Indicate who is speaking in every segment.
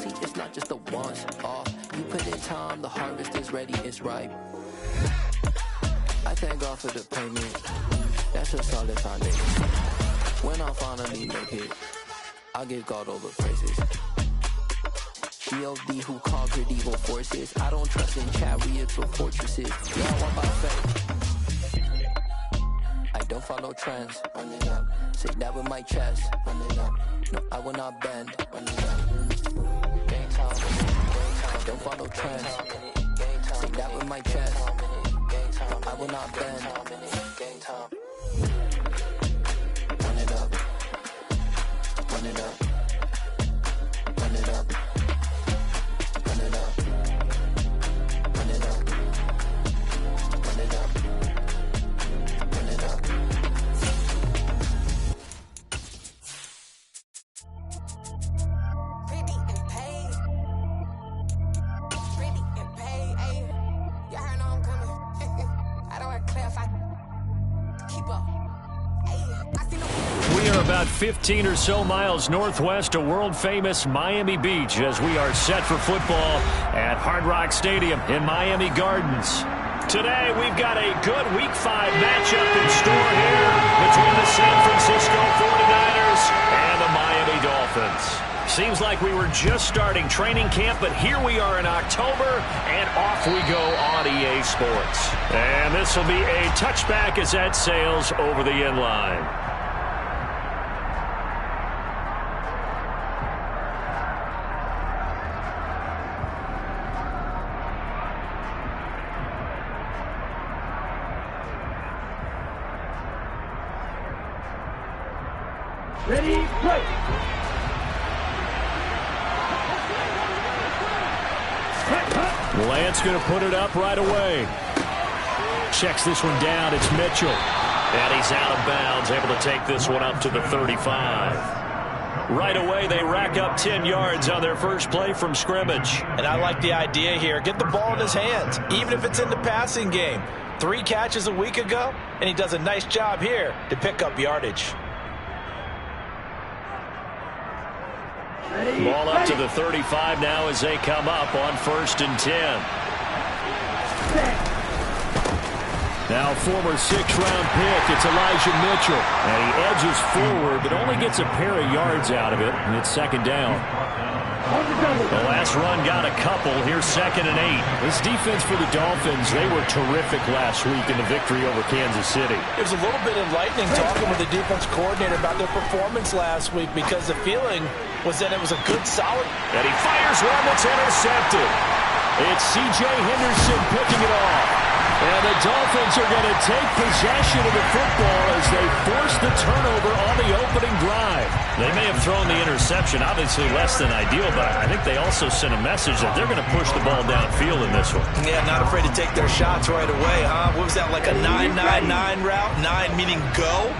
Speaker 1: see, it's not just a once off. You put in time, the harvest is ready, it's ripe. I thank God for the payment. That's a solid foundation. When I finally make it, I give God all the praises. G.O.D. who conquered evil forces. I don't trust in chariots or fortresses. Yeah, I walk by faith. I don't follow trends. Run it up. Say that with my chest. Run it up. No, I will not bend. Run it up. Game time. I don't follow trends. Say that with my chest. I will not bend. Game time. Run it up. Run it up. Run it up. Run it up. Run it up. Run it up. Run it up.
Speaker 2: Pretty and paid. Pretty and paid. Ayy. Y'all heard know I'm coming. I don't want to clarify. Keep up. Ayy. I see no.
Speaker 3: We are about 15 or so miles northwest of world-famous Miami Beach as we are set for football at Hard Rock Stadium in Miami Gardens. Today, we've got a good Week 5 matchup in store here between the San Francisco 49ers and the Miami Dolphins. Seems like we were just starting training camp, but here we are in October, and off we go on EA Sports. And this will be a touchback as that sails over the end line.
Speaker 4: Ready, play.
Speaker 3: Lance going to put it up right away. Checks this one down. It's Mitchell. And he's out of bounds, able to take this one up to the 35. Right away, they rack up 10 yards on their first play from scrimmage.
Speaker 5: And I like the idea here. Get the ball in his hands, even if it's in the passing game. 3 catches a week ago, and he does a nice job here to pick up yardage.
Speaker 3: Ball up to the 35 now as they come up on 1st and 10. Now former 6th-round pick, it's Elijah Mitchell. And he edges forward, but only gets a pair of yards out of it, and it's 2nd down. The last run got a couple. Here's 2nd and 8. This defense for the Dolphins, they were terrific last week in the victory over Kansas City.
Speaker 5: It was a little bit enlightening talking with the defense coordinator about their performance last week because the feeling was that it was a good, solid.
Speaker 3: And he fires one that's intercepted. It's C.J. Henderson picking it off. And the Dolphins are going to take possession of the football as they force the turnover on the opening drive. They may have thrown the interception, obviously less than ideal, but I think they also sent a message that they're going to push the ball downfield in this one.
Speaker 5: Yeah, not afraid to take their shots right away, huh? What was that, like a 9-9-9 route? 9 meaning go?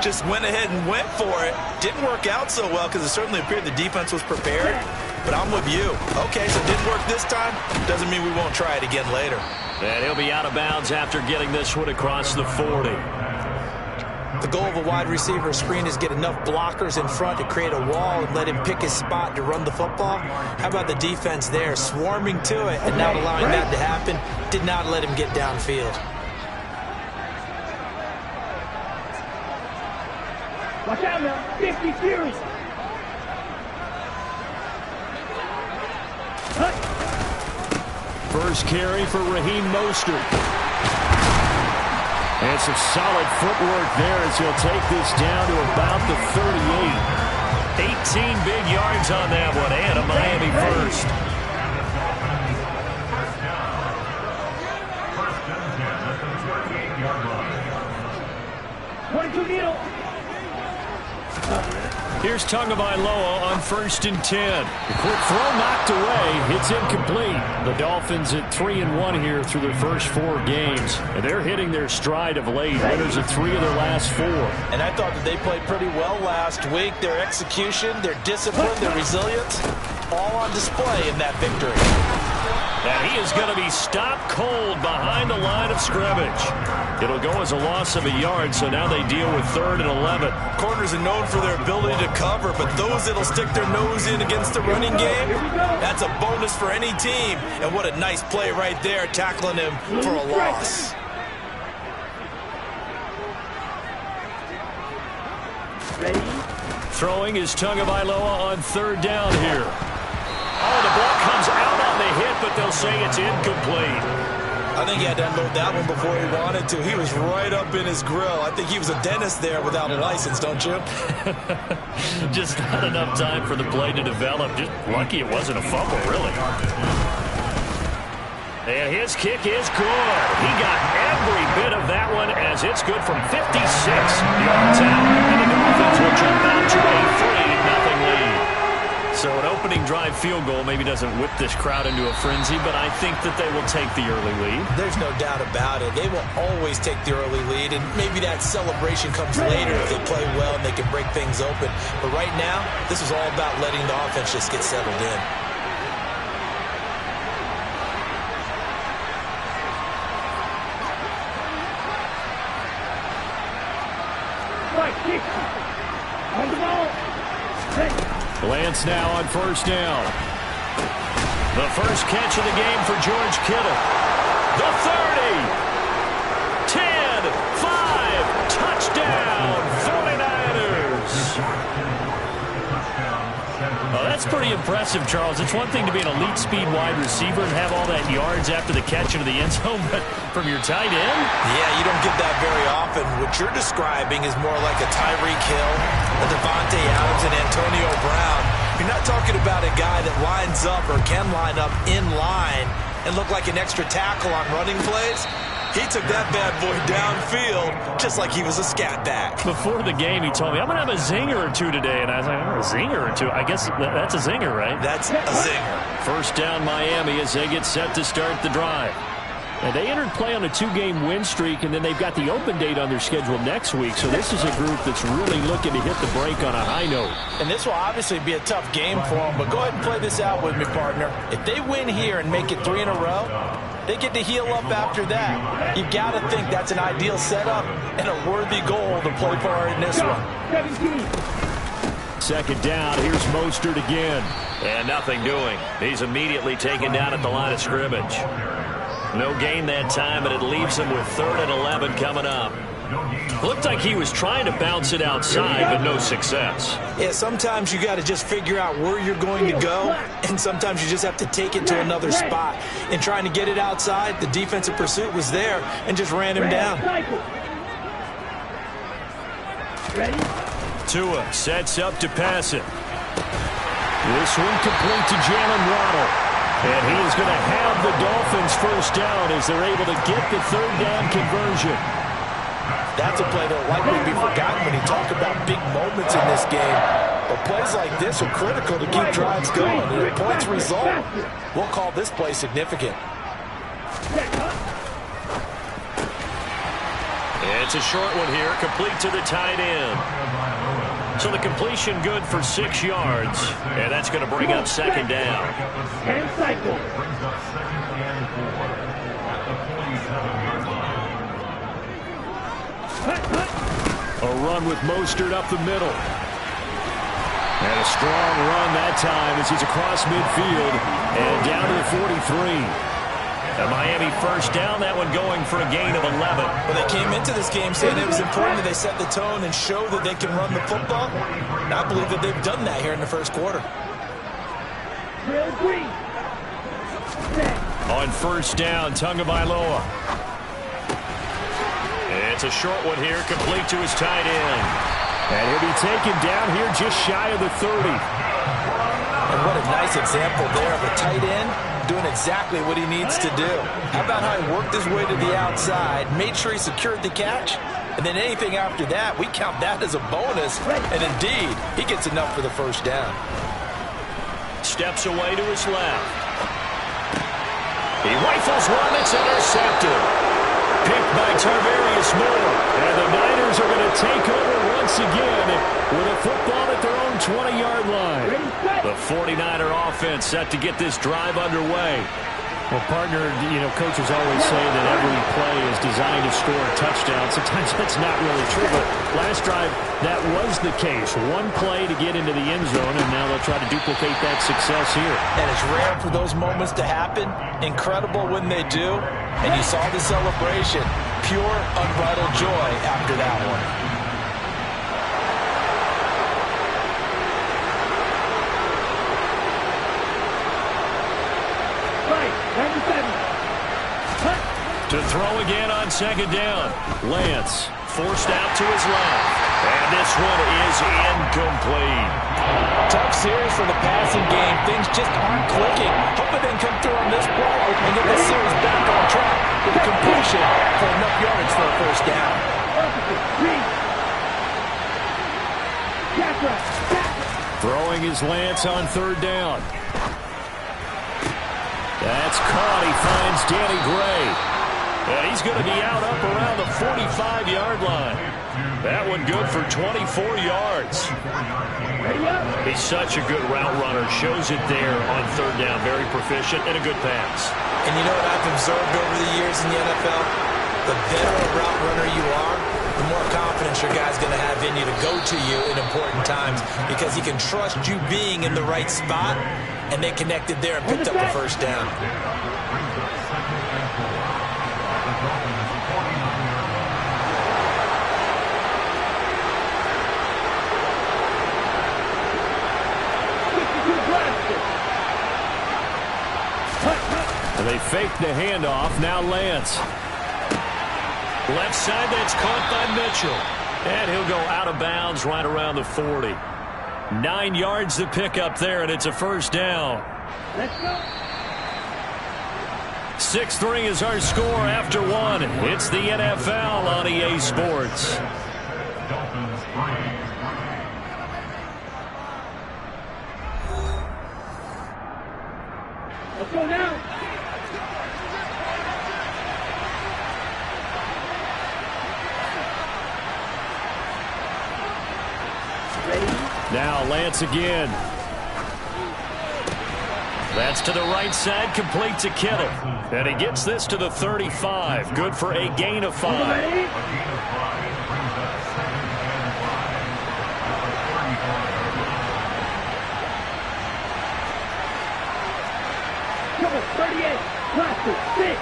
Speaker 5: Just went ahead and went for it. Didn't work out so well because it certainly appeared the defense was prepared. But I'm with you. Okay, so it didn't work this time. Doesn't mean we won't try it again later.
Speaker 3: And he'll be out of bounds after getting this one across the 40.
Speaker 5: The goal of a wide receiver screen is get enough blockers in front to create a wall and let him pick his spot to run the football. How about the defense there, swarming to it and not allowing that to happen? Did not let him get downfield.
Speaker 4: Watch out now, 50 Fury.
Speaker 3: First carry for Raheem Mostert. And some solid footwork there as he'll take this down to about the 38. 18 big yards on that one, and a Miami first. Here's Tagovailoa on 1st and 10. The quick throw knocked away. It's incomplete. The Dolphins at 3-1 here through their first 4 games. And they're hitting their stride of late. Winners of 3 of their last 4.
Speaker 5: And I thought that they played pretty well last week. Their execution, their discipline, their resilience, all on display in that victory.
Speaker 3: And he is going to be stopped cold behind the line of scrimmage. It'll go as a loss of a yard, so now they deal with 3rd and 11.
Speaker 5: Corners are known for their ability to cover, but those that'll stick their nose in against the running game, that's a bonus for any team. And what a nice play right there, tackling him for a loss.
Speaker 3: Throwing is Tagovailoa on 3rd down here. Oh, the ball comes out on the hit, but they'll say it's incomplete.
Speaker 5: I think he had to unload that one before he wanted to. He was right up in his grill. I think he was a dentist there without a license, don't you?
Speaker 3: Just not enough time for the play to develop. Just lucky it wasn't a fumble, really. And his kick is good. He got every bit of that one as it's good from 56 yards out. And the Dolphins will jump out to a 3-0 lead. So an opening drive field goal maybe doesn't whip this crowd into a frenzy, but I think that they will take the early lead.
Speaker 5: There's no doubt about it. They will always take the early lead, and maybe that celebration comes later if they play well and they can break things open. But right now, this is all about letting the offense just get settled in.
Speaker 4: On the ball.
Speaker 3: Lance now on 1st down. The first catch of the game for George Kittle. The 30. 10. 5. Touchdown. 49ers. Oh, that's pretty impressive, Charles. It's one thing to be an elite speed wide receiver and have all that yards after the catch into the end zone, but from your tight end?
Speaker 5: Yeah, you don't get that very often. What you're describing is more like a Tyreek Hill, a Devontae Adams, and Antonio Brown. You're not talking about a guy that lines up or can line up in line and look like an extra tackle on running plays. He took that bad boy downfield just like he was a scat back.
Speaker 3: Before the game, he told me, I'm going to have a zinger or two today. And I was like, oh, a zinger or two? I guess that's a zinger, right?
Speaker 5: That's a zinger.
Speaker 3: 1st down Miami as they get set to start the drive. Now, they entered play on a 2-game win streak, and then they've got the open date on their schedule next week. So this is a group that's really looking to hit the break on a high note.
Speaker 5: And this will obviously be a tough game for them, but go ahead and play this out with me, partner. If they win here and make it 3 in a row, they get to heal up after that. You've got to think that's an ideal setup and a worthy goal to play for in this one.
Speaker 3: 2nd down. Here's Mostert again. And nothing doing. He's immediately taken down at the line of scrimmage. No gain that time, and it leaves him with 3rd and 11 coming up. Looked like he was trying to bounce it outside, but no success.
Speaker 5: Yeah, sometimes you got to just figure out where you're going to go, and sometimes you just have to take it to another spot. In trying to get it outside, the defensive pursuit was there and just ran him down.
Speaker 3: Tua sets up to pass it. This one complete to Jalen Waddle. And he is going to have the Dolphins 1st down as they're able to get the 3rd down conversion.
Speaker 5: That's a play that will likely be forgotten when you talk about big moments in this game. But plays like this are critical to keep drives going. And if points result, we'll call this play significant.
Speaker 3: It's a short one here, complete to the tight end. So the completion good for 6 yards, and that's going to bring up 2nd down.
Speaker 4: And cycle.
Speaker 3: A run with Mostert up the middle. And a strong run that time as he's across midfield and down to the 43. A Miami 1st down, that one going for a gain of 11.
Speaker 5: Well, they came into this game saying it was important that they set the tone and show that they can run the football. And I believe that they've done that here in the 1st quarter.
Speaker 3: On 1st down, Tagovailoa. It's a short one here, complete to his tight end. And he'll be taken down here just shy of the 30.
Speaker 5: And what a nice example there of a tight end doing exactly what he needs to do. How about how he worked his way to the outside, made sure he secured the catch, and then anything after that, we count that as a bonus. And indeed, he gets enough for the 1st down.
Speaker 3: Steps away to his left. He rifles one that's intercepted. Picked by Tarvarius Moore. And the Niners are going to take over once again with a football at their own 20-yard line. The 49er offense set to get this drive underway. Well, partner, coaches always say that every play is designed to score a touchdown. Sometimes that's not really true, but last drive, that was the case. One play to get into the end zone, and now they'll try to duplicate that success here.
Speaker 5: And it's rare for those moments to happen. Incredible when they do. And you saw the celebration. Pure, unbridled joy after that one.
Speaker 3: To throw again on second down. Lance forced out to his left. And this one is incomplete.
Speaker 5: Tough series for the passing game. Things just aren't clicking. Hoping they can come through on this play and get the series back on track with a completion for enough yardage for a first down.
Speaker 3: Throwing is Lance on third down. That's caught. He finds Danny Gray. And he's going to be out up around the 45-yard line. That one good for 24 yards. He's such a good route runner. Shows it there on third down. Very proficient and a good pass.
Speaker 5: And you know what I've observed over the years in the NFL? The better a route runner you are, the more confidence your guy's going to have in you to go to you in important times because he can trust you being in the right spot, and they connected there and picked up the first down.
Speaker 3: They fake the handoff. Now Lance. Left side, that's caught by Mitchell. And he'll go out of bounds right around the 40. 9 yards to pick up there, and it's a first down.
Speaker 4: Let's go.
Speaker 3: 6-3 is our score after one. It's the NFL on EA Sports.
Speaker 4: Let's go now.
Speaker 3: Now Lance again. That's to the right side, complete to Kittle. And he gets this to the 35. Good for a gain of 5.
Speaker 4: Come on, 38, classic, 6.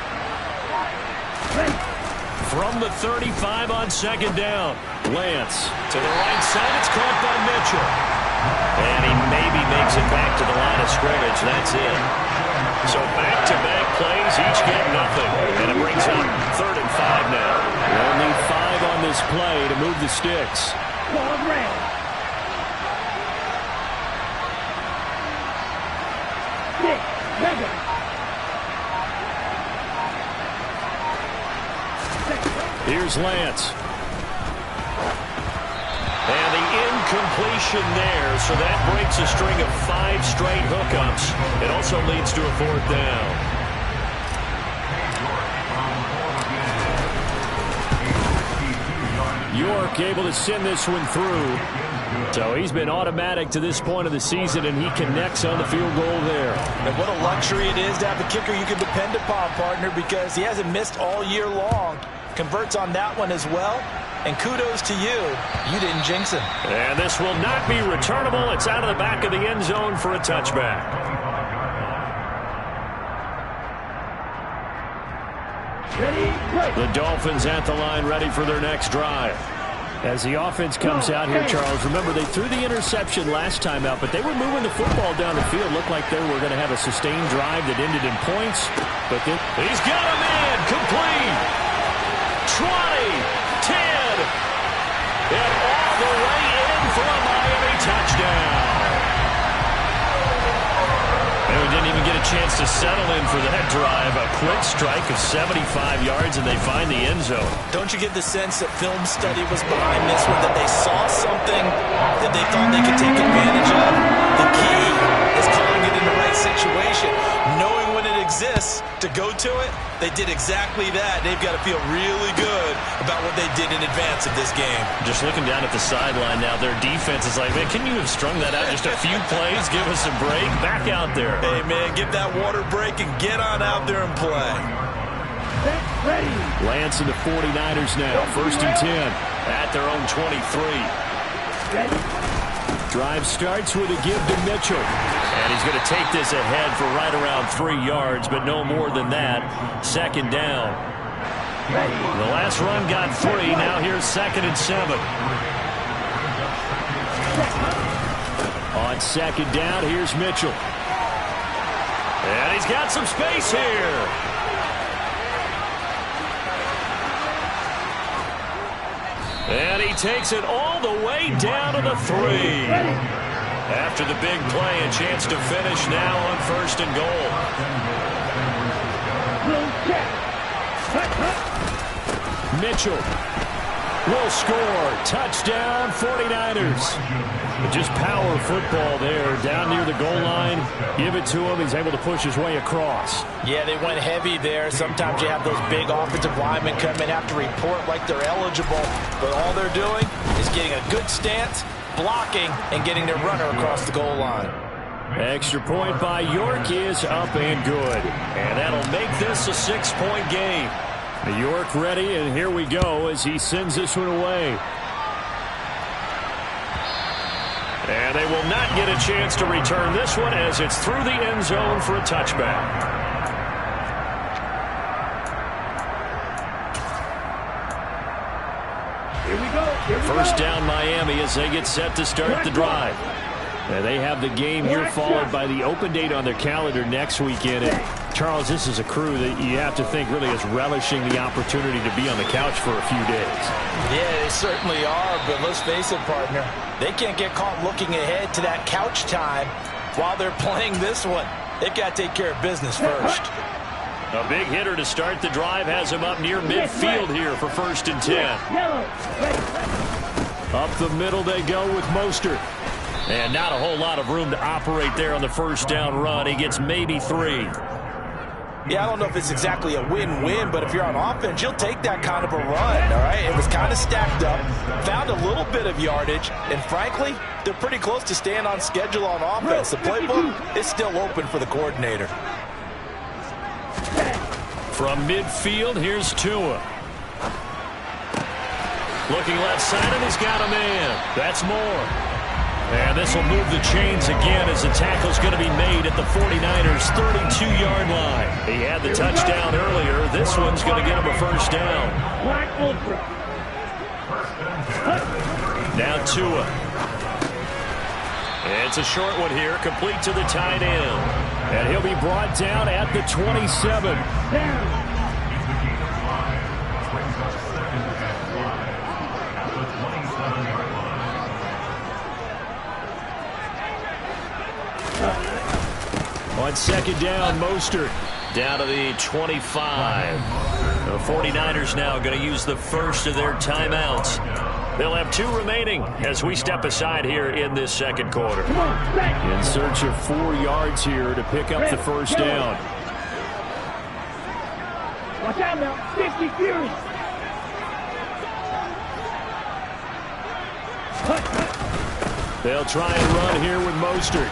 Speaker 3: From the 35 on second down. Lance to the right side. It's caught by Mitchell. And he maybe makes it back to the line of scrimmage. That's it. So back-to-back plays, each get nothing. And it brings up 3rd and 5 now. They'll need 5 on this play to move the sticks.
Speaker 4: Ball red. 6, 7.
Speaker 3: Here's Lance. And the incompletion there, so that breaks a string of 5 straight hookups. It also leads to a 4th down. York able to send this one through. So he's been automatic to this point of the season, and he connects on the field goal there.
Speaker 5: And what a luxury it is to have a kicker you can depend upon, partner, because he hasn't missed all year long. Converts on that one as well. And kudos to you. You didn't jinx him.
Speaker 3: And this will not be returnable. It's out of the back of the end zone for a touchback. The Dolphins at the line, ready for their next drive. As the offense comes out here, Charles, remember they threw the interception last time out, but they were moving the football down the field. Looked like they were going to have a sustained drive that ended in points. But then he's got a man, complete. 20, 10, and all the way in for a Miami touchdown. And we didn't even get a chance to settle in for that drive. A quick strike of 75 yards, and they find the end zone.
Speaker 5: Don't you get the sense that film study was behind this one, that they saw something that they thought they could take advantage of? The key is calling it in the right situation, knowing when it exists to go to it, they did exactly that. They've got to feel really good about what they did in advance of this game.
Speaker 3: Just looking down at the sideline now, their defense is like, man, can you have strung that out just a few plays? Give us a break. Back out there.
Speaker 5: Hey, man, give that water break and get on out there and play.
Speaker 3: Lance and the 49ers now. 1st and 10 at their own 23. Drive starts with a give to Mitchell. And he's going to take this ahead for right around 3 yards, but no more than that. 2nd down. The last run got 3. Now here's 2nd and 7. On 2nd down, here's Mitchell. And he's got some space here. And he takes it all the way down to the 3. After the big play, a chance to finish now on 1st and goal. Mitchell will score. Touchdown, 49ers. Just power football there down near the goal line. Give it to him. He's able to push his way across.
Speaker 5: Yeah, they went heavy there. Sometimes you have those big offensive linemen come in, have to report like they're eligible. But all they're doing is getting a good stance, blocking, and getting their runner across the goal line.
Speaker 3: Extra point by York is up and good. And that'll make this a 6-point game. York ready, and here we go as he sends this one away. And they will not get a chance to return this one as it's through the end zone for a touchback.
Speaker 4: Here we go.
Speaker 3: 1st down Miami as they get set to start the drive. And they have the game here followed by the open date on their calendar next weekend. And Charles, this is a crew that you have to think really is relishing the opportunity to be on the couch for a few days.
Speaker 5: Yeah, they certainly are, but let's face it, partner. They can't get caught looking ahead to that couch time while they're playing this one. They've got to take care of business first.
Speaker 3: A big hitter to start the drive has him up near midfield here for 1st and 10. Up the middle they go with Mostert. And not a whole lot of room to operate there on the 1st down run. He gets maybe 3.
Speaker 5: Yeah, I don't know if it's exactly a win-win, but if you're on offense, you'll take that kind of a run, all right? It was kind of stacked up, found a little bit of yardage, and frankly, they're pretty close to staying on schedule on offense. The playbook is still open for the coordinator.
Speaker 3: From midfield, here's Tua. Looking left side, and he's got a man. That's Moore. And this will move the chains again as the tackle's going to be made at the 49ers' 32-yard line. He had the touchdown earlier. This one's going to get him a 1st down. Now Tua. It's a short one here, complete to the tight end. And he'll be brought down at the 27. On 2nd down, Mostert down to the 25. The 49ers now going to use the first of their timeouts. They'll have 2 remaining as we step aside here in this 2nd quarter. In search of 4 yards here to pick up the 1st down.
Speaker 4: Watch out now. 50 Fury.
Speaker 3: They'll try and run here with Mostert.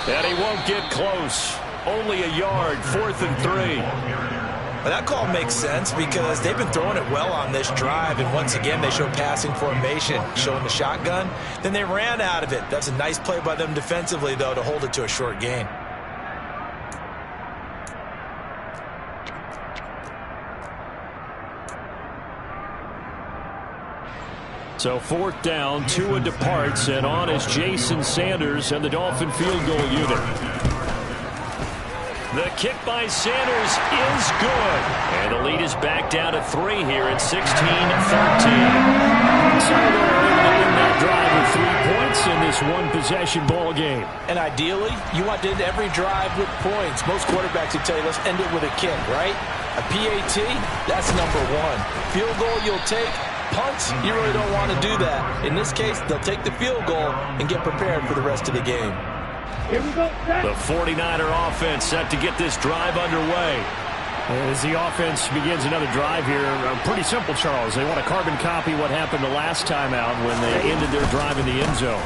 Speaker 3: And he won't get close. Only a yard, 4th and 3.
Speaker 5: Well, that call makes sense because they've been throwing it well on this drive, and once again they show passing formation, showing the shotgun. Then they ran out of it. That's a nice play by them defensively, though, to hold it to a short gain.
Speaker 3: So 4th down, Tua departs, and on is Jason Sanders and the Dolphin field goal unit. The kick by Sanders is good. And the lead is back down to 3 here at 16-13. So they're able to win that drive with 3 points in this one-possession ball game.
Speaker 5: And ideally, you want to end every drive with points. Most quarterbacks would tell you, let's end it with a kick, right? A PAT, that's number 1. Field goal you'll take. Punts, you really don't want to do that. In this case, they'll take the field goal and get prepared for the rest of the game.
Speaker 4: Here we go.
Speaker 3: The 49er offense set to get this drive underway. As the offense begins another drive here, pretty simple, Charles. They want to carbon copy what happened the last time out when they ended their drive in the end zone.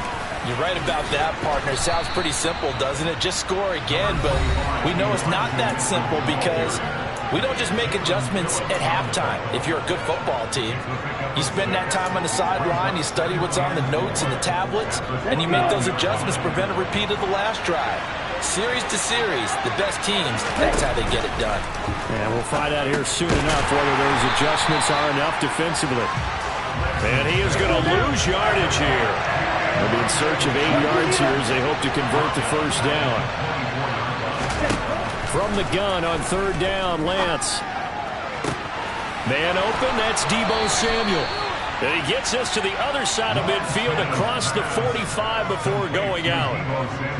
Speaker 5: You're right about that, partner. Sounds pretty simple, doesn't it? Just score again, but we know it's not that simple because we don't just make adjustments at halftime. If you're a good football team, you spend that time on the sideline, you study what's on the notes and the tablets, and you make those adjustments, prevent a repeat of the last drive. Series to series, the best teams, that's how they get it done.
Speaker 3: And we'll find out here soon enough whether those adjustments are enough defensively. And he is going to lose yardage here. They'll be in search of 8 yards here as they hope to convert the first down. From the gun on third down, Lance. Man open, that's Deebo Samuel. And he gets us to the other side of midfield across the 45 before going out.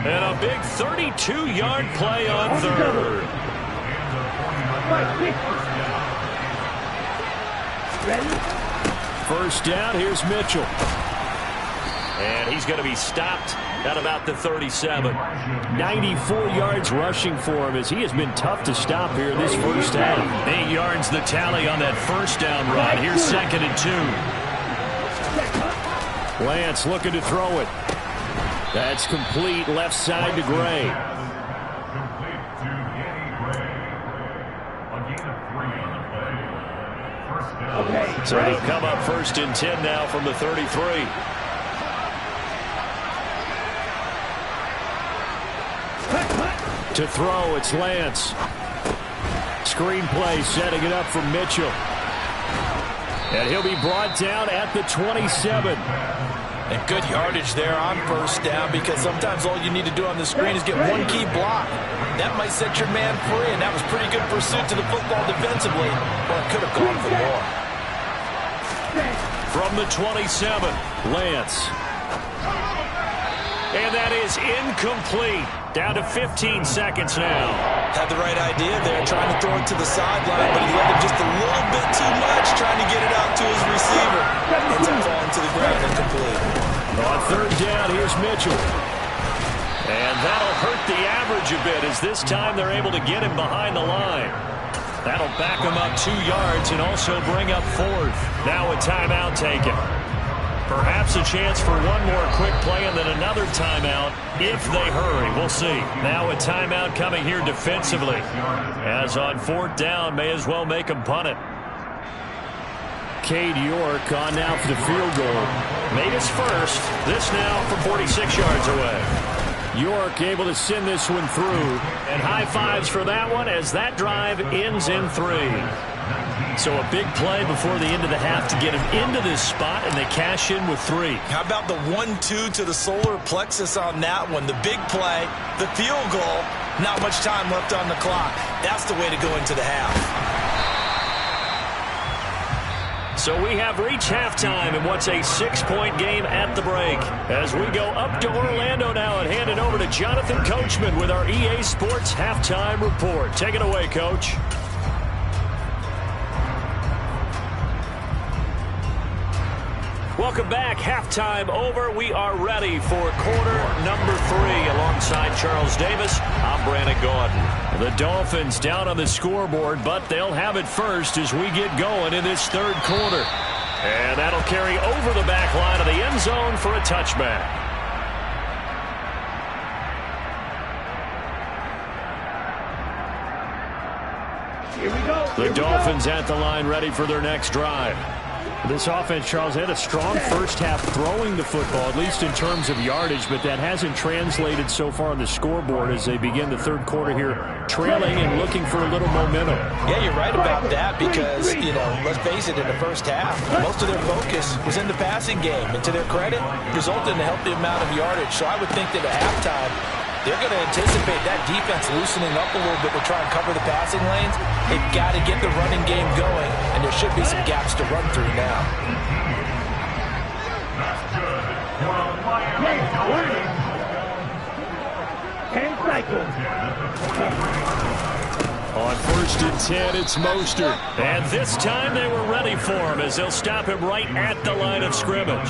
Speaker 3: And a big 32-yard play on third. First down, here's Mitchell. And he's going to be stopped at about the 37. 94 yards rushing for him as he has been tough to stop here this first half. 8 yards the tally on that first down run. Here's 2nd and 2. Lance looking to throw it. That's complete left side to Gray. So they'll come up 1st and 10 now from the 33. To throw, it's Lance. Screenplay setting it up for Mitchell. And he'll be brought down at the 27.
Speaker 5: And good yardage there on first down because sometimes all you need to do on the screen is get one key block. That might set your man free, and that was pretty good pursuit to the football defensively. But it could have gone for more.
Speaker 3: From the 27, Lance. And that is incomplete. Down to 15 seconds now.
Speaker 5: Had the right idea there, trying to throw it to the sideline, but he let it just a little bit too much, trying to get it out to his receiver. Ends up falling to the ground incomplete.
Speaker 3: On third down, here's Mitchell. And that'll hurt the average a bit as this time they're able to get him behind the line. That'll back him up 2 yards and also bring up 4th. Now a timeout taken. Perhaps a chance for one more quick play and then another timeout if they hurry. We'll see. Now a timeout coming here defensively. As on 4th down, may as well make them punt it. Cade York on now for the field goal. Made his first. This now from 46 yards away. York able to send this one through. And high fives for that one as that drive ends in 3. So a big play before the end of the half to get him into this spot, and they cash in with 3.
Speaker 5: How about the 1-2 to the solar plexus on that one? The big play, the field goal, not much time left on the clock. That's the way to go into the half.
Speaker 3: So we have reached halftime in what's a 6-point game at the break. As we go up to Orlando now and hand it over to Jonathan Coachman with our EA Sports Halftime Report. Take it away, Coach. Welcome back. Halftime over. We are ready for quarter number 3. Alongside Charles Davis, I'm Brandon Gordon. The Dolphins down on the scoreboard, but they'll have it first as we get going in this third quarter. And that'll carry over the back line of the end zone for a touchback.
Speaker 4: Here we go.
Speaker 3: The Dolphins at the line ready for their next drive. This offense, Charles, had a strong first half throwing the football, at least in terms of yardage, but that hasn't translated so far on the scoreboard as they begin the third quarter here, trailing and looking for a little momentum.
Speaker 5: Yeah, you're right about that because, let's face it, in the first half, most of their focus was in the passing game. And to their credit, resulted in a healthy amount of yardage. So I would think that at halftime, they're going to anticipate that defense loosening up a little bit to try and cover the passing lanes. They've got to get the running game going, and there should be some gaps to run through now.
Speaker 3: On 1st and 10, it's Mostert. And this time they were ready for him as they'll stop him right at the line of scrimmage.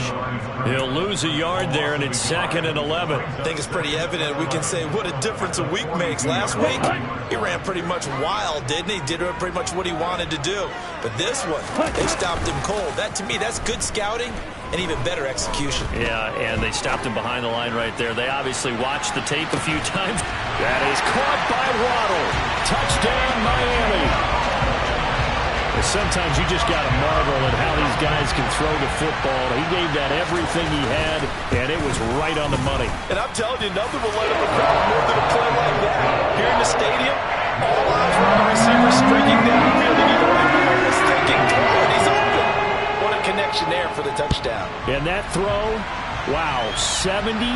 Speaker 3: He'll lose a yard there, and it's 2nd and 11.
Speaker 5: I think it's pretty evident. We can say what a difference a week makes. Last week, he ran pretty much wild, didn't he? Did pretty much what he wanted to do. But this one, they stopped him cold. That, to me, that's good scouting and even better execution.
Speaker 3: Yeah, and they stopped him behind the line right there. They obviously watched the tape a few times. That is caught by Waddle. Touchdown, Miami. Sometimes you just got to marvel at how these guys can throw the football. He gave that everything he had, and it was right on the money.
Speaker 5: And I'm telling you, nothing will light up a crowd more than a play like that. Here in the stadium, all eyes were on the receiver streaking downfield, and you know what everyone was thinking? Oh, he's open. What a connection there for the touchdown.
Speaker 3: And that throw, wow, 72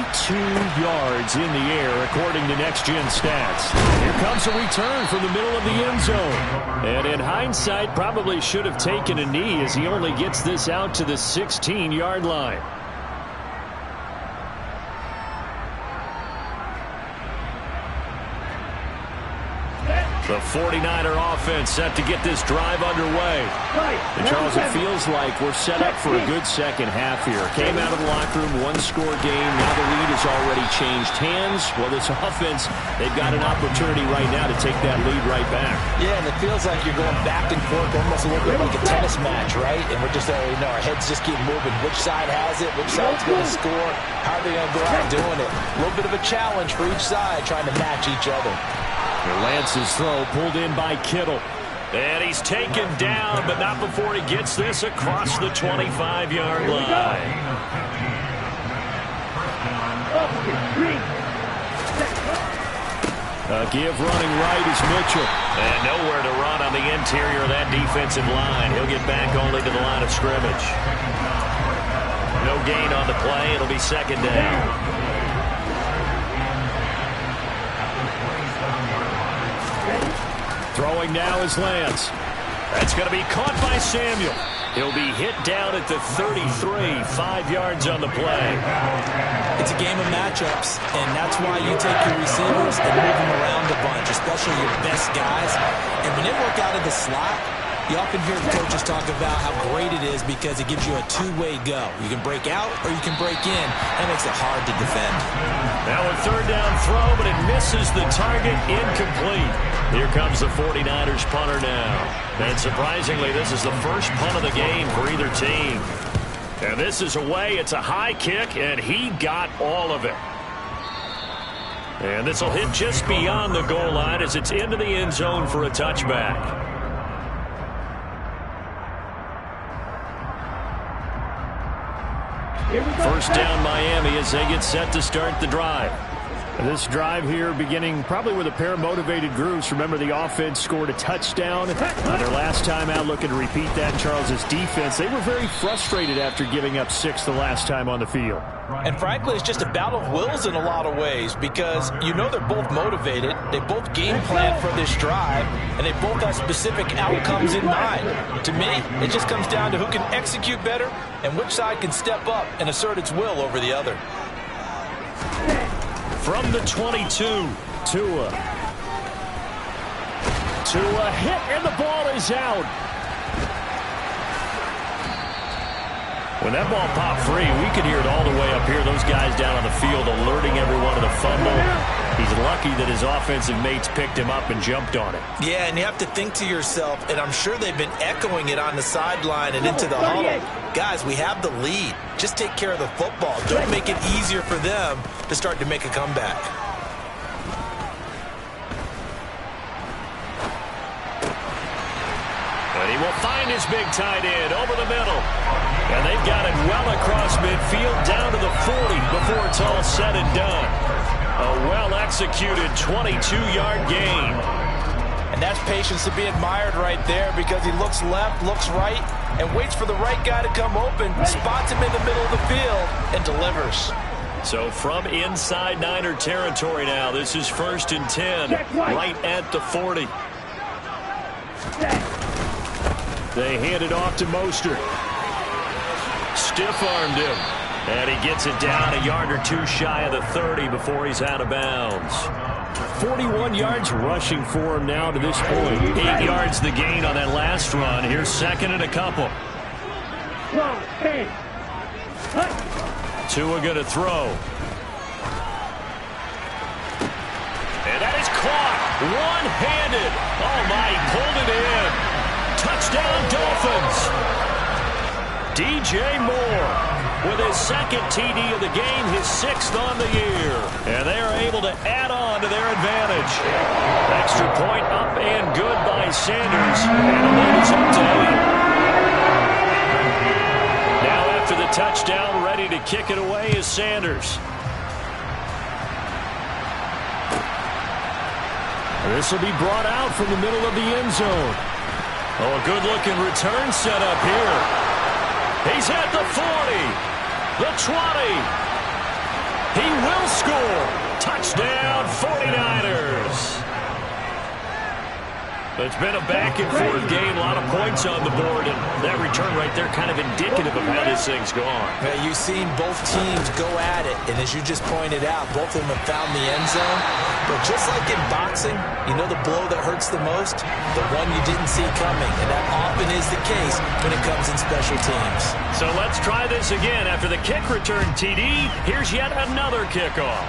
Speaker 3: yards in the air, according to Next Gen Stats. Here comes a return from the middle of the end zone. And in hindsight, probably should have taken a knee as he only gets this out to the 16-yard line. The 49er offense set to get this drive underway. And Charles, it feels like we're set up for a good second half here. Came out of the locker room, one-score game. Now the lead has already changed hands. Well, this offense, they've got an opportunity right now to take that lead right back.
Speaker 6: Yeah, and it feels like you're going back and forth, almost a little bit like a tennis match, right? And we're just, our heads just keep moving. Which side has it? Which side's going to score? How are they going to go out doing it? A little bit of a challenge for each side, trying to match each other.
Speaker 3: Lance's throw pulled in by Kittle. And he's taken down, but not before he gets this across the 25-yard line. A give running right is Mitchell. And nowhere to run on the interior of that defensive line. He'll get back only to the line of scrimmage. No gain on the play. It'll be 2nd down. Throwing now is Lance. That's going to be caught by Samuel. He'll be hit down at the 33, 5 yards on the play.
Speaker 5: It's a game of matchups, and that's why you take your receivers and move them around a bunch, especially your best guys. And when they work out of the slot, you often hear the coaches talk about how great it is because it gives you a two-way go. You can break out or you can break in. That makes it hard to defend.
Speaker 3: Now a 3rd down throw, but it misses the target. Incomplete. Here comes the 49ers punter now. And surprisingly, this is the first punt of the game for either team. And this is away. It's a high kick, and he got all of it. And this will hit just beyond the goal line as it's into the end zone for a touchback. First down Miami as they get set to start the drive. This drive here beginning probably with a pair of motivated groups. Remember, the offense scored a touchdown on their last time out, looking to repeat that. Charles's defense, they were very frustrated after giving up 6 the last time on the field.
Speaker 5: And frankly, it's just a battle of wills in a lot of ways because you know they're both motivated. They both game plan for this drive, and they both have specific outcomes in mind. To me, it just comes down to who can execute better and which side can step up and assert its will over the other.
Speaker 3: From the 22, Tua. Tua hit, and the ball is out. When that ball popped free, we could hear it all the way up here. Those guys down on the field alerting everyone of the fumble. He's lucky that his offensive mates picked him up and jumped on it.
Speaker 5: Yeah, and you have to think to yourself, and I'm sure they've been echoing it on the sideline and into the huddle. Guys, we have the lead. Just take care of the football. Don't make it easier for them to start to make a comeback.
Speaker 3: And he will find his big tight end over the middle. And they've got it well across midfield down to the 40 before it's all said and done. A well-executed 22-yard gain.
Speaker 5: And that's patience to be admired right there because he looks left, looks right, and waits for the right guy to come open, spots him in the middle of the field, and delivers.
Speaker 3: So from inside Niner territory now, this is 1st and 10, right at the 40. They hand it off to Mostert. Stiff-armed him. And he gets it down a yard or two shy of the 30 before he's out of bounds. 41 yards rushing for him now to this point. 8 yards the gain on that last run. Here's second and a couple. Tua going to throw. And that is caught. One-handed. Oh, my, he pulled it in. Touchdown, Dolphins. DJ Moore with his second TD of the game, his 6th on the year. And they are able to add on to their advantage. Extra point up and good by Sanders. And the lead is up to 8. Now after the touchdown, ready to kick it away is Sanders. This will be brought out from the middle of the end zone. Oh, a good-looking return set up here. He's at the 40, the 20. He will score. Touchdown, 49ers. It's been a back-and-forth game, a lot of points on the board, and that return right there kind of indicative of how this thing's gone.
Speaker 6: Yeah, you've seen both teams go at it, and as you just pointed out, both of them have found the end zone. But just like in boxing, you know the blow that hurts the most? The one you didn't see coming, and that often is the case when it comes in special teams.
Speaker 3: So let's try this again. After the kick return TD, here's yet another kickoff.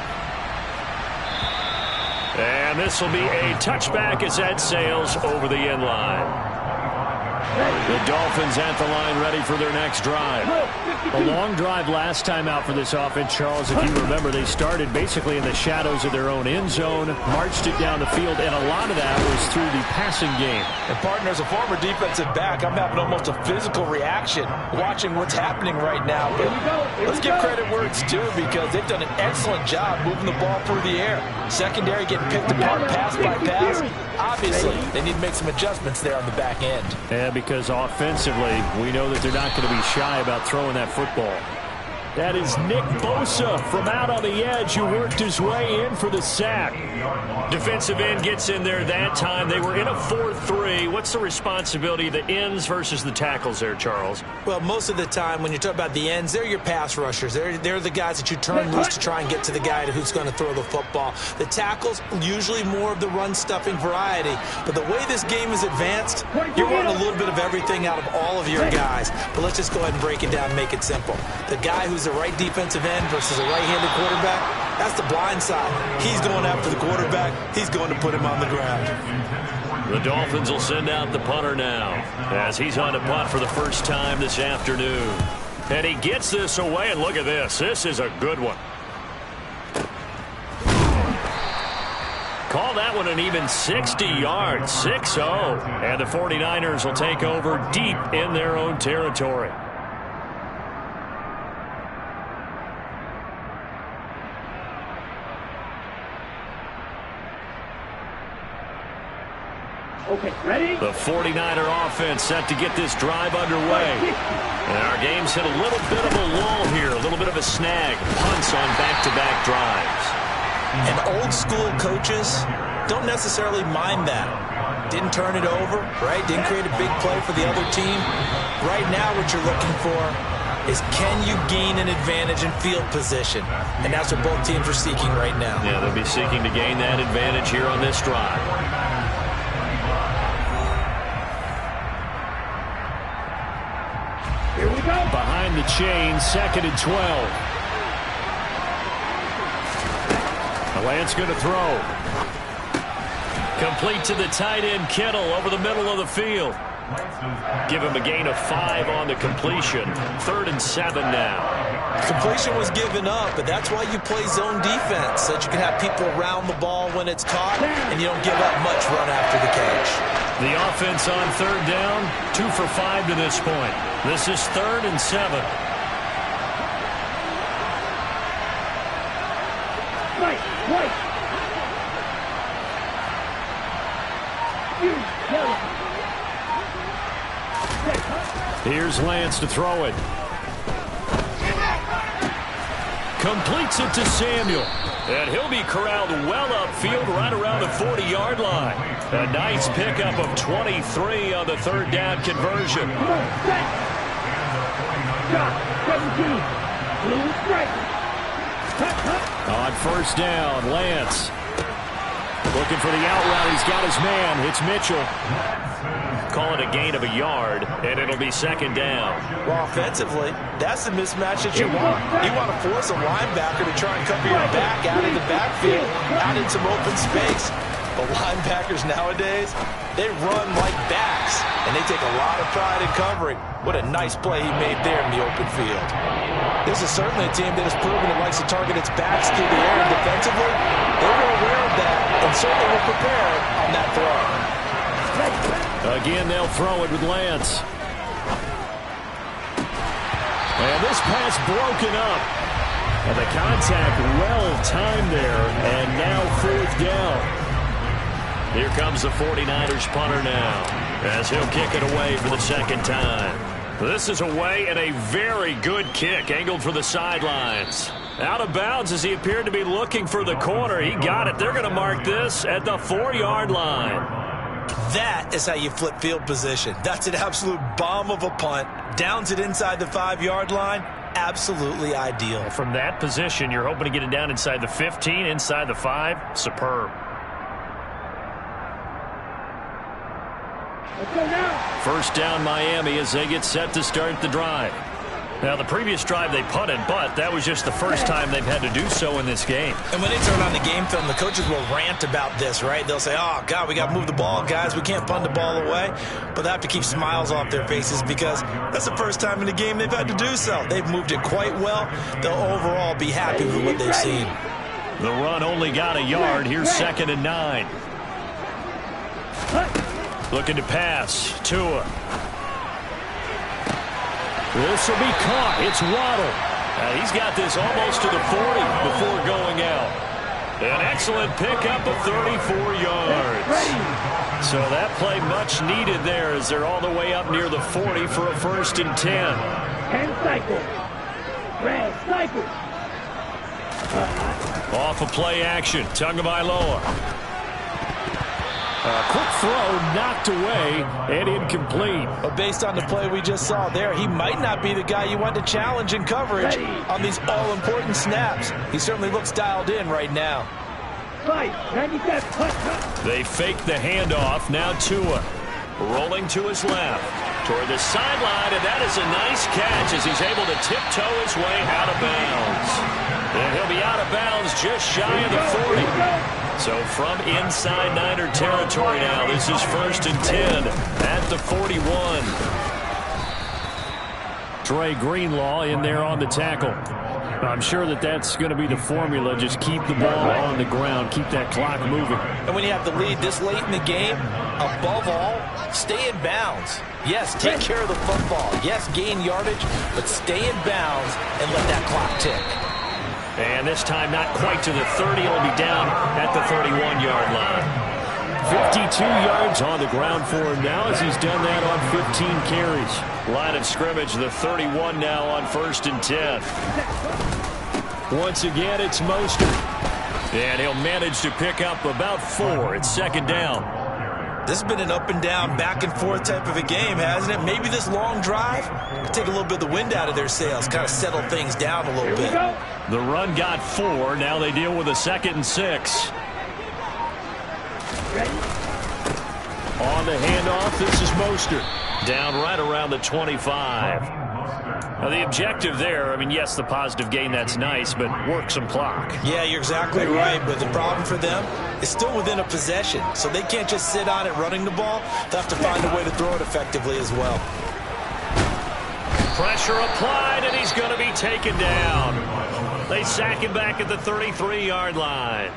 Speaker 3: And this will be a touchback as that sails over the end line. The Dolphins at the line ready for their next drive. A long drive last time out for this offense, Charles. If you remember, they started basically in the shadows of their own end zone, marched it down the field, and a lot of that was through the passing game.
Speaker 6: And, partner, as a former defensive back, I'm having almost a physical reaction watching what's happening right now. But let's give credit where it's due because they've done an excellent job moving the ball through the air. Secondary getting picked apart pass by pass. Obviously, they need to make some adjustments there on the back end.
Speaker 3: Yeah, because offensively, we know that they're not going to be shy about throwing that football. That is Nick Bosa from out on the edge who worked his way in for the sack. Defensive end gets in there that time. They were in a 4-3. What's the responsibility of the ends versus the tackles there, Charles?
Speaker 6: Well, most of the time when you talk about the ends, they're your pass rushers. They're the guys that you turn loose to try and get to the guy who's going to throw the football. The tackles, usually more of the run-stuffing variety. But the way this game is advanced, you're wanting a little bit of everything out of all of your guys. But let's just go ahead and break it down and make it simple. The guy who's the right defensive end versus a right-handed quarterback, that's the blind side. He's going after the quarterback. He's going to put him on the ground.
Speaker 3: The Dolphins will send out the punter now as he's on a punt for the first time this afternoon. And he gets this away, and look at this. This is a good one. Call that one an even 60 yards, 6-0. And the 49ers will take over deep in their own territory.
Speaker 4: Okay, ready?
Speaker 3: The 49er offense set to get this drive underway. And our game's hit a little bit of a lull here, a little bit of a snag. Punts on back-to-back drives.
Speaker 6: And old-school coaches don't necessarily mind that. Didn't turn it over, right? Didn't create a big play for the other team. Right now what you're looking for is can you gain an advantage in field position? And that's what both teams are seeking right now.
Speaker 3: Yeah, they'll be seeking to gain that advantage here on this drive.
Speaker 4: Here we go.
Speaker 3: Behind the chain, 2nd and 12. Lance going to throw. Complete to the tight end, Kittle, over the middle of the field. Give him a gain of 5 on the completion. 3rd and 7 now.
Speaker 6: Completion was given up, but that's why you play zone defense, so that you can have people around the ball when it's caught, and you don't give up much run after the catch.
Speaker 3: The offense on 3rd down, 2 for 5 to this point. This is 3rd and 7.
Speaker 4: Right.
Speaker 3: Here's Lance to throw it. Completes it to Samuel. And he'll be corralled well upfield right around the 40-yard line. A nice pickup of 23 on the 3rd down conversion. On 1st down, Lance. Looking for the out route. He's got his man. It's Mitchell. Call it a gain of a yard, and it'll be second down.
Speaker 5: Well, offensively, that's the mismatch that you want. You want to force a linebacker to try and cover your back out in the backfield, out in some open space. But linebackers nowadays, they run like backs, and they take a lot of pride in covering. What a nice play he made there in the open field. This is certainly a team that has proven it likes to target its backs through the air, and defensively, they were aware of that and certainly were prepared on that throw.
Speaker 3: Again, they'll throw it with Lance. And this pass broken up. And the contact well-timed there, and now fourth down. Here comes the 49ers punter now, as he'll kick it away for the second time. This is away and a very good kick, angled for the sidelines. Out of bounds as he appeared to be looking for the corner. He got it. They're going to mark this at the 4-yard line.
Speaker 5: That is how you flip field position. That's an absolute bomb of a punt. Downs it inside the 5-yard line. Absolutely ideal.
Speaker 3: From that position, you're hoping to get it down inside the 15, inside the 5. Superb.
Speaker 4: Let's go now.
Speaker 3: First down Miami as they get set to start the drive. Now, the previous drive they punted, but that was just the first time they've had to do so in this game.
Speaker 5: And when they turn on the game film, the coaches will rant about this, right? They'll say, oh, God, we got to move the ball, guys. We can't punt the ball away. But they have to keep smiles off their faces because that's the first time in the game they've had to do so. They've moved it quite well. They'll overall be happy with what they've seen.
Speaker 3: The run only got a yard. Here's 2nd and 9. Looking to pass. Tua. This will be caught. It's Waddle. He's got this almost to the 40 before going out. An excellent pickup of 34 yards. So that play much needed there as they're all the way up near the 40 for a 1st and 10.
Speaker 4: And cycle. Red cycle.
Speaker 3: Off a play action. Tagovailoa. A quick throw knocked away and incomplete.
Speaker 5: But based on the play we just saw there, he might not be the guy you want to challenge in coverage on these all-important snaps. He certainly looks dialed in right now.
Speaker 3: They fake the handoff. Now Tua rolling to his left toward the sideline, and that is a nice catch as he's able to tiptoe his way out of bounds. And he'll be out of bounds just shy of the 40. So from inside Niner territory now, this is 1st and 10 at the 41. Dre Greenlaw in there on the tackle. I'm sure that that's going to be the formula. Just keep the ball on the ground. Keep that clock moving.
Speaker 5: And when you have the lead this late in the game, above all, stay in bounds. Yes, take care of the football. Yes, gain yardage, but stay in bounds and let that clock tick.
Speaker 3: And this time not quite to the 30. It'll be down at the 31-yard line. 52 yards on the ground for him now as he's done that on 15 carries. Line of scrimmage, the 31 now on 1st and 10. Once again, it's Mostert. And he'll manage to pick up about 4. It's 2nd down.
Speaker 5: This has been an up-and-down, back-and-forth type of a game, hasn't it? Maybe this long drive could take a little bit of the wind out of their sails, kind of settle things down a little bit.
Speaker 3: The run got 4. Now they deal with a 2nd and 6. On the handoff, this is Mostert. Down right around the 25. Now the objective there, I mean, yes, the positive gain, that's nice, but work some clock.
Speaker 5: Yeah, you're exactly right, but the problem for them is still within a possession, so they can't just sit on it running the ball. They'll have to find a way to throw it effectively as well.
Speaker 3: Pressure applied, and he's going to be taken down. They sack him back at the 33-yard line.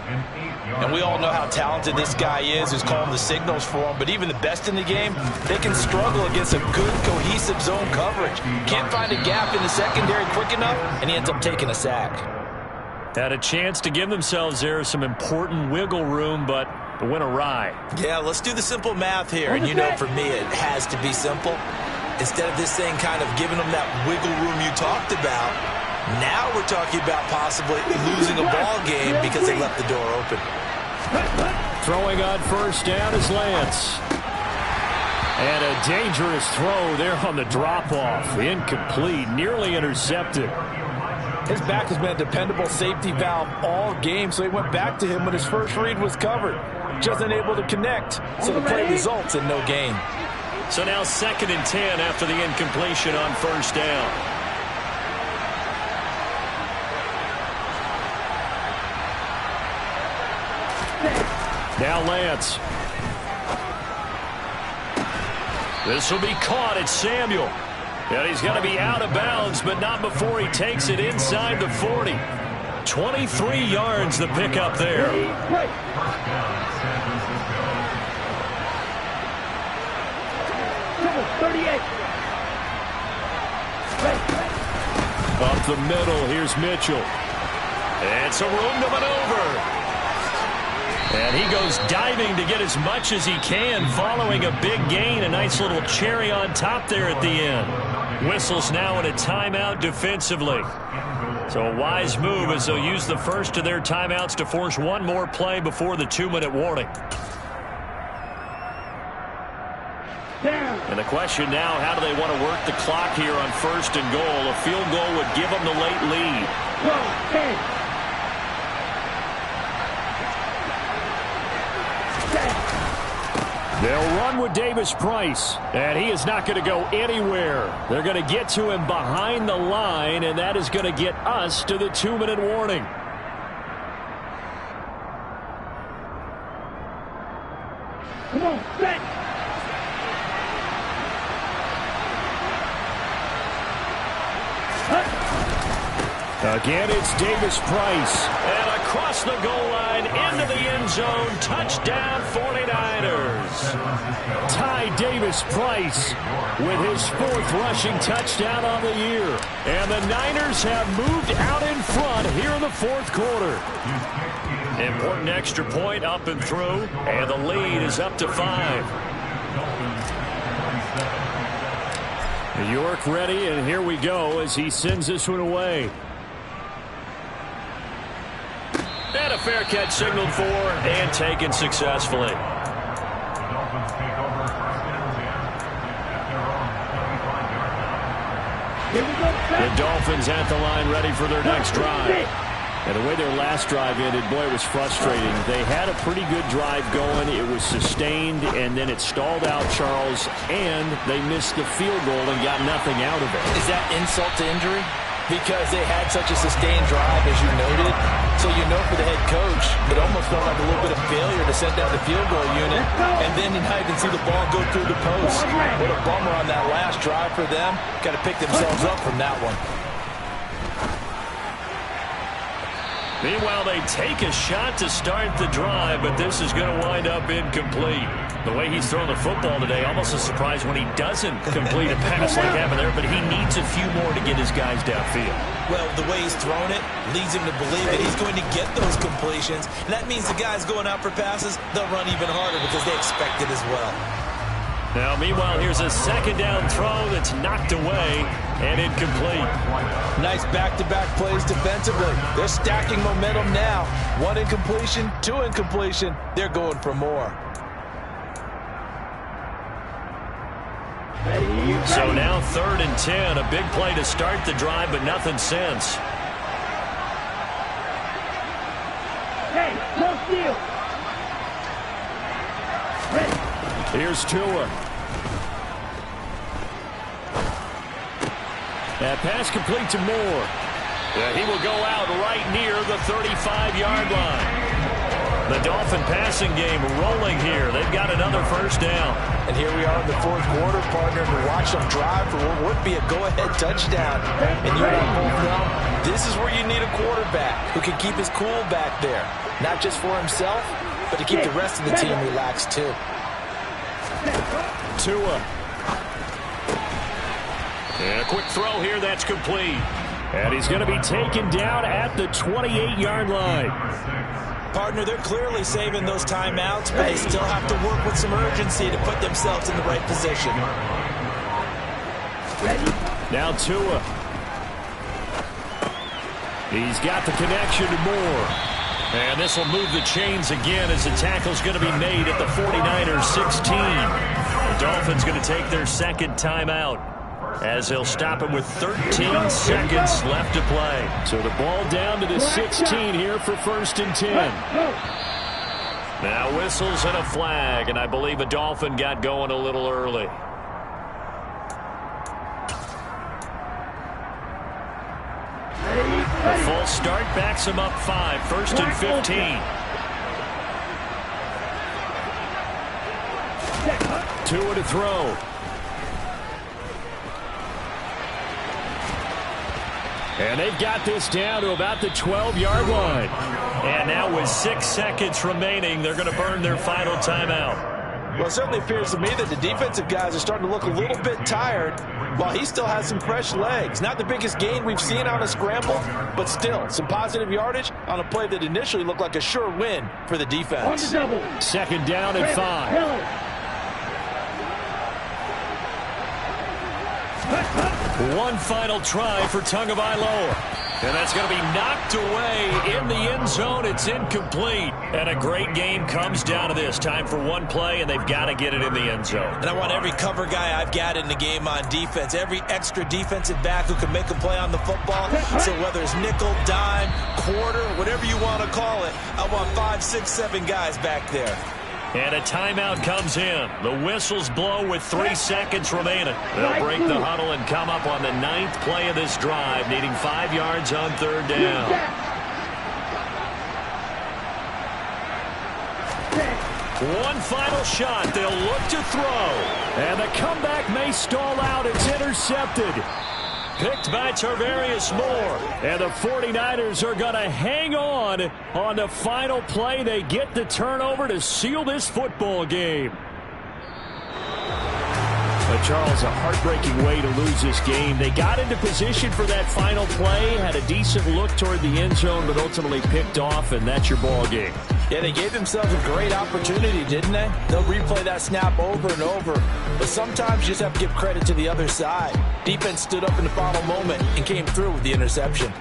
Speaker 5: And we all know how talented this guy is who's calling the signals for him, but even the best in the game, they can struggle against a good, cohesive zone coverage. Can't find a gap in the secondary quick enough, and he ends up taking a sack.
Speaker 3: Had a chance to give themselves there some important wiggle room, but it went awry.
Speaker 5: Yeah, let's do the simple math here, and you know for me it has to be simple. Instead of this thing kind of giving them that wiggle room you talked about, now we're talking about possibly losing a ball game because they left the door open.
Speaker 3: Throwing on 1st down is Lance. And a dangerous throw there on the drop-off. Incomplete, nearly intercepted.
Speaker 6: His back has been a dependable safety valve all game, so he went back to him when his first read was covered. Just unable to connect, so the play results in no gain.
Speaker 3: So now 2nd and 10 after the incompletion on first down. Now Lance. This will be caught at Samuel. And he's going to be out of bounds, but not before he takes it inside the 40. 23 yards the pickup there. Up the middle, here's Mitchell. It's a room to maneuver. And he goes diving to get as much as he can following a big gain. A nice little cherry on top there at the end. Whistles now in a timeout defensively. So a wise move as they'll use the first of their timeouts to force one more play before the 2-minute warning. And the question now, how do they want to work the clock here on 1st and goal? A field goal would give them the late lead. They'll run with Davis-Price, and he is not going to go anywhere. They're going to get to him behind the line, and that is going to get us to the 2-minute warning.
Speaker 4: Come on, set.
Speaker 3: Again, it's Davis-Price. And across the goal line, into the end zone, touchdown 49ers. Ty Davis-Price with his 4th rushing touchdown on the year. And the Niners have moved out in front here in the 4th quarter. Important extra point up and through, and the lead is up to 5. New York ready, and here we go as he sends this one away. And a fair catch signaled for and taken successfully. The Dolphins at the line ready for their next drive. And the way their last drive ended, boy, it was frustrating. They had a pretty good drive going. It was sustained, and then it stalled out, Charles, and they missed the field goal and got nothing out of it.
Speaker 6: Is that insult to injury? Because they had such a sustained drive, as you noted. So you know for the head coach, it almost felt like a little bit of failure to send down the field goal unit. And then you now can see the ball go through the post. What a bummer on that last drive for them. Got to pick themselves up from that one.
Speaker 3: Meanwhile, they take a shot to start the drive, but this is going to wind up incomplete. The way he's thrown the football today, almost a surprise when he doesn't complete a pass like that there, but he needs a few more to get his guys downfield.
Speaker 5: Well, the way he's thrown it leads him to believe that he's going to get those completions. And that means the guys going out for passes, they'll run even harder because they expect it as well.
Speaker 3: Now, meanwhile, here's a 2nd down throw that's knocked away and incomplete.
Speaker 6: Nice back-to-back plays defensively. They're stacking momentum now. 1 incompletion, 2 incompletion. They're going for more.
Speaker 3: So now 3rd and 10. A big play to start the drive, but nothing since.
Speaker 4: Hey, no steal.
Speaker 3: Here's Tua. That pass complete to Moore. He will go out right near the 35-yard line. The Dolphin passing game rolling here. They've got another 1st down.
Speaker 6: And here we are in the 4th quarter, partner, to watch them drive for what would be a go-ahead touchdown. And you and I both know this is where you need a quarterback who can keep his cool back there. Not just for himself, but to keep the rest of the team relaxed too.
Speaker 3: Tua. And a quick throw here, that's complete. And he's going to be taken down at the 28-yard line.
Speaker 5: Partner, they're clearly saving those timeouts, but they still have to work with some urgency to put themselves in the right position.
Speaker 3: Now Tua. He's got the connection to Moore. And this will move the chains again as the tackle's going to be made at the 49ers 16. The Dolphins going to take their 2nd timeout. as they'll stop him with 13 seconds left to play. So the ball down to the 16 here for 1st and 10. Now whistles and a flag, and I believe a Dolphin got going a little early. A full start backs him up 5, 1st and 15. 2 to throw. And they've got this down to about the 12-yard line. And now with 6 seconds remaining, they're going to burn their final timeout.
Speaker 6: Well, it certainly appears to me that the defensive guys are starting to look a little bit tired while he still has some fresh legs. Not the biggest gain we've seen on a scramble, but still some positive yardage on a play that initially looked like a sure win for the defense.
Speaker 3: 2nd down and 5. One final try for Tagovailoa. And that's going to be knocked away in the end zone. It's incomplete. And a great game comes down to this. Time for one play, and they've got to get it in the end zone.
Speaker 5: And I want every cover guy I've got in the game on defense, every extra defensive back who can make a play on the football. So whether it's nickel, dime, quarter, whatever you want to call it, I want 5, 6, 7 guys back there.
Speaker 3: And a timeout comes in. The whistles blow with 3 seconds remaining. They'll break the huddle and come up on the 9th play of this drive, needing 5 yards on 3rd down. One final shot. They'll look to throw. And the comeback may stall out. It's intercepted. Picked by Tarvarius Moore. And the 49ers are going to hang on the final play. They get the turnover to seal this football game. But Charles, a heartbreaking way to lose this game. They got into position for that final play, had a decent look toward the end zone, but ultimately picked off, and that's your ball game.
Speaker 6: Yeah, they gave themselves a great opportunity, didn't they? They'll replay that snap over and over. But sometimes you just have to give credit to the other side. Defense stood up in the final moment and came through with the interception.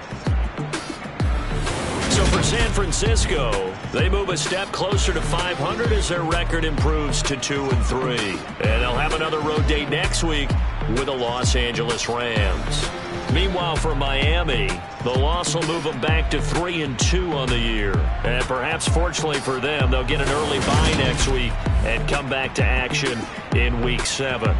Speaker 3: So for San Francisco, they move a step closer to 500 as their record improves to 2-3. And they'll have another road date next week with the Los Angeles Rams. Meanwhile, for Miami, the loss will move them back to 3-2 on the year. And perhaps fortunately for them, they'll get an early bye next week and come back to action in Week 7.